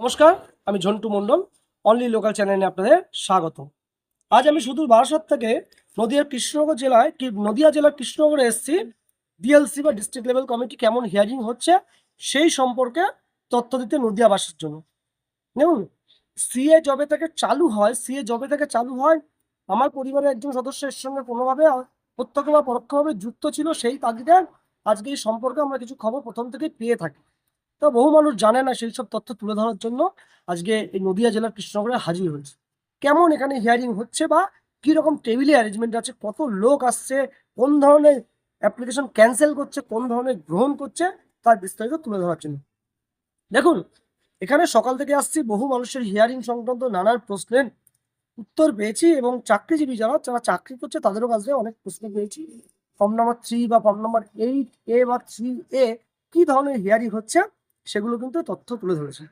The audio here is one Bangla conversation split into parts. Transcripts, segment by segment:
নমস্কার, আমি ঝন্টু মণ্ডল। অনলি লোকাল চ্যানেলে আপনাদের স্বাগত। আজ আমি সুদূর বারাসাত থেকে নদিয়া জেলার কৃষ্ণনগরে এসেছি। ডিএলসি বা ডিস্ট্রিক্ট লেভেল কমিটি কেমন হিয়ারিং হচ্ছে সেই সম্পর্কে তথ্য দিতে নদিয়াবাসীর জন্য। দেখুন, সিএ জবে থেকে চালু হয় আমার পরিবারের একজন সদস্য এর সঙ্গে কোনোভাবে প্রত্যক্ষ বা পরোক্ষভাবে যুক্ত ছিল। সেই তাগিদে আজকে এই সম্পর্কে আমরা কিছু খবর প্রথম থেকে পেয়ে থাকি। তো বহু মানুষ জানে না, সেই সব তথ্য তুলে ধরার জন্য আজকে এই নদিয়া জেলার কৃষ্ণনগরে হাজির হয়েছে। কেমন এখানে হিয়ারিং হচ্ছে বা কি রকম টেবিলে অ্যারেঞ্জমেন্ট আছে, কত লোক আসছে, কোন ধরনের অ্যাপ্লিকেশন ক্যান্সেল করছে, কোন ধরনের গ্রহণ করছে, তার বিস্তারিত তুলে ধরার জন্য। দেখুন, এখানে সকাল থেকে আসছি, বহু মানুষের হিয়ারিং সংক্রান্ত নানান প্রশ্নের উত্তর পেয়েছি এবং চাকরিজীবী যারা যারা চাকরি করছে তাদেরও কাছে অনেক প্রশ্ন পেয়েছি। ফর্ম নাম্বার 3 বা ফর্ম নাম্বার 8A বা 3A কি ধরনের হিয়ারিং হচ্ছে সেগুলো কিন্তু তথ্য তুলে ধরেছে।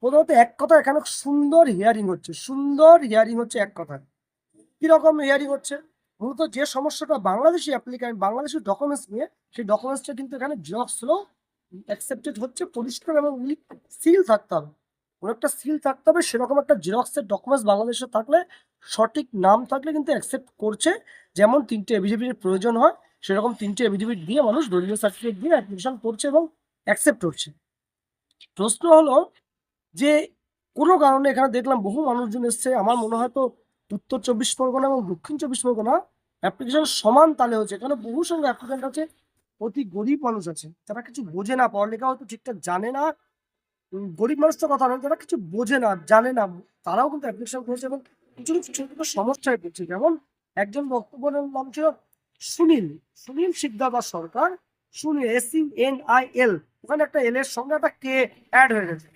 প্রথমত এক কথা, এখানে সুন্দর হিয়ারিং হচ্ছে এক কথা। কিরকম হিয়ারিং হচ্ছে? মূলত যে সমস্যাটা বাংলাদেশি অ্যাপ্লিক্যান্ট বাংলাদেশি ডকুমেন্টস নিয়ে, সেই ডকুমেন্টসটা কিন্তু এখানে জেরক্স হলেও অ্যাকসেপ্টেড হচ্ছে, পরিষ্কার এবং সিল থাকতে হবে। কোনো একটা সিল থাকতে হবে, সেরকম একটা জেরক্সের ডকুমেন্টস বাংলাদেশে থাকলে, সঠিক নাম থাকলে কিন্তু অ্যাকসেপ্ট করছে। যেমন 3টে এফিডেভিটের প্রয়োজন হয়, সেরকম 3টে এফিডেভিট দিয়ে মানুষ দলীয় সার্টিফিকেট দিয়ে অ্যাপ্লিকেশন করছে এবং অ্যাকসেপ্ট করছে। প্রশ্ন হলো যে কোনো কারণে এখানে দেখলাম বহু মানুষজন এসছে। আমার মনে হয় তো উত্তর 24 পরগনা এবং দক্ষিণ 24 পরগনা অ্যাপ্লিকেশন সমান তালে হচ্ছে। এখানে বহু সঙ্গে অ্যাপ্লিকেন্ট আছে, অতি গরিব মানুষ আছে, যারা কিছু বোঝে না, পড়ালেখা হয়তো ঠিকঠাক জানে না। গরিব মানুষ তো কথা নয়, যারা কিছু বোঝে না, জানে না, তারাও কিন্তু অ্যাপ্লিকেশন করেছে এবং কিছু কিছু ছোট ছোট সমস্যায় পড়ছে। যেমন একজন বক্তব্যের নাম ছিল সুনীল সুনীল শিকদার সরকার, সুনীল SUNIL, ওখানে একটা এল এর সঙ্গে একটা কে অ্যাড হয়ে গেছে।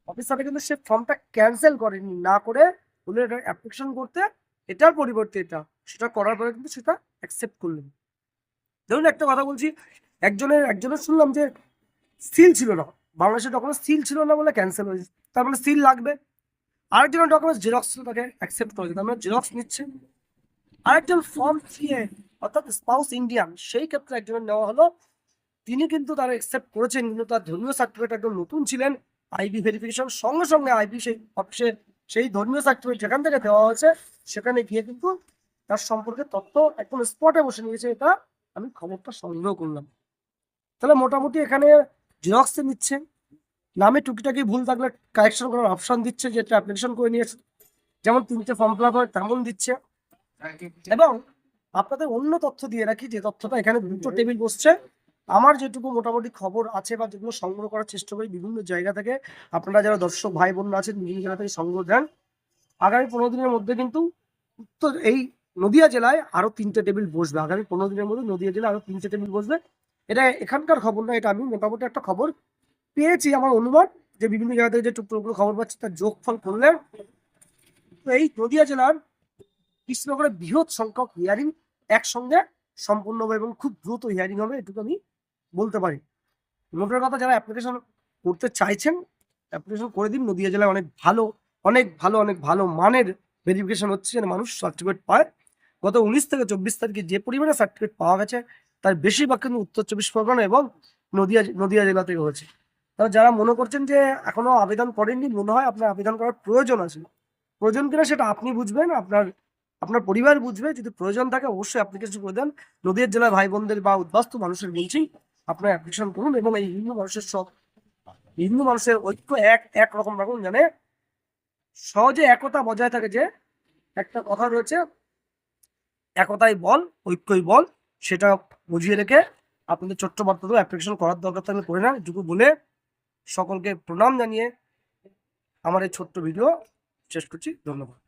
অফিসারটা কিন্তু সে ফর্মটা ক্যান্সেল করেনি, না করে বলে এটা অ্যাপ্লিকেশন করতে, এটার পরিবর্তে এটা, সেটা করার পরে কিন্তু সেটা অ্যাকসেপ্ট করলেন। ধরুন একটা কথা বলছি, একজনের শুনলাম যে সিল ছিল না, বাংলাদেশের ডকুমেন্টস সিল ছিল না বলে ক্যান্সেল হয়েছে, তার মানে সিল লাগবে। আরেকজনের ডকুমেন্টস জেরক্স ছিল, তাকে অ্যাকসেপ্ট করেছে, তার মানে জেরক্স নিচ্ছে। আরেকজন ফর্ম 3A অর্থাৎ স্পাউস ইন্ডিয়ান, সেই ক্ষেত্রে একজনের নেওয়া হলো, তিনি কিন্তু তারা অ্যাকসেপ্ট করেছেন, কিন্তু তার ধর্মীয় সার্টিফিকেট একদম নতুন ছিলেন। আইবি ভেরিফিকেশন সঙ্গে সঙ্গে আইবি সেই অফিসে সেই ধর্মীয় সার্টিফিকেট যেখান থেকে দেওয়া হয়েছে সেখানে গিয়ে কিন্তু তার সম্পর্কে তথ্য একদম স্পটে বসে নিয়েছে। এটা আমি খবরটা সংগ্রহ করলাম। তাহলে মোটামুটি এখানে জেরক্সে নিচ্ছে, নামে টুকিটাকি ভুল থাকলে কারেকশন করার অপশন দিচ্ছে, যেটা অ্যাপ্লিকেশন করে নিয়েছে, যেমন 3টে ফর্ম ফিল আপ হয় তেমন দিচ্ছে। এবং আপনাদের অন্য তথ্য দিয়ে রাখি, যে তথ্যটা এখানে 2টো টেবিল বসছে। আমার যেটুকু মোটামুটি খবর আছে বা যেগুলো সংগ্রহ করার চেষ্টা করি বিভিন্ন জায়গা থেকে, আপনারা যারা দর্শক ভাই বোনরা আছেন বিভিন্ন জায়গা থেকে সংগ্রহ দেন, আগামী 15 দিনের মধ্যে কিন্তু এই নদিয়া জেলায় আরো 3টে টেবিল বসবে। আগামী 15 দিনের মধ্যে নদিয়া জেলায় আরো 3টে টেবিল বসবে। এটা এখানকার খবর না, এটা আমি মোটামুটি একটা খবর পেয়েছি, আমার অনুমান যে বিভিন্ন জায়গা থেকে যে টুকরো খবর পাচ্ছি তার যোগফল করলে এই নদিয়া জেলার কৃষ্ণনগরে বৃহৎ সংখ্যক হিয়ারিং একসঙ্গে সম্পূর্ণ হবে এবং খুব দ্রুত হিয়ারিং হবে, এটুকু আমি বলতে পারি। মোটের কথা, যারা অ্যাপ্লিকেশন করতে চাইছেন অ্যাপ্লিকেশন করে দিন। নদিয়া জেলায় অনেক ভালো মানের ভেরিফিকেশন হচ্ছে, যেন মানুষ সার্টিফিকেট পায়। গত 19 থেকে 24 তারিখে যে পরিমাণে সার্টিফিকেট পাওয়া গেছে তার বেশিরভাগ কিন্তু উত্তর 24 পরগনা এবং নদিয়া জেলা থেকে হয়েছে। তবে যারা মনে করছেন যে এখনো আবেদন করেননি, মনে হয় আপনার আবেদন করার প্রয়োজন আছে, প্রয়োজন কিনা সেটা আপনি বুঝবেন, আপনার পরিবার বুঝবে। যদি প্রয়োজন থাকে অবশ্যই অ্যাপ্লিকেশন করে দেন। নদিয়া জেলার ভাই বোনদের বা উদ্বাস্তু মানুষের বলছি, আপনার অ্যাপ্লিকেশন করুন এবং এই হিন্দু মানুষের ঐক্য এক রকম রাখুন, জানে সহজে একতা বজায় থাকে। যে একটা কথা রয়েছে, একতাই বল, ঐক্যই বল, সেটা বুঝিয়ে রেখে আপনাদের ছোট্ট বার্তা অ্যাপ্লিকেশন করার দরকার থাকলে করে নেন। এটুকু বলে সকলকে প্রণাম জানিয়ে আমার এই ছোট্ট ভিডিও শেষ করছি। ধন্যবাদ।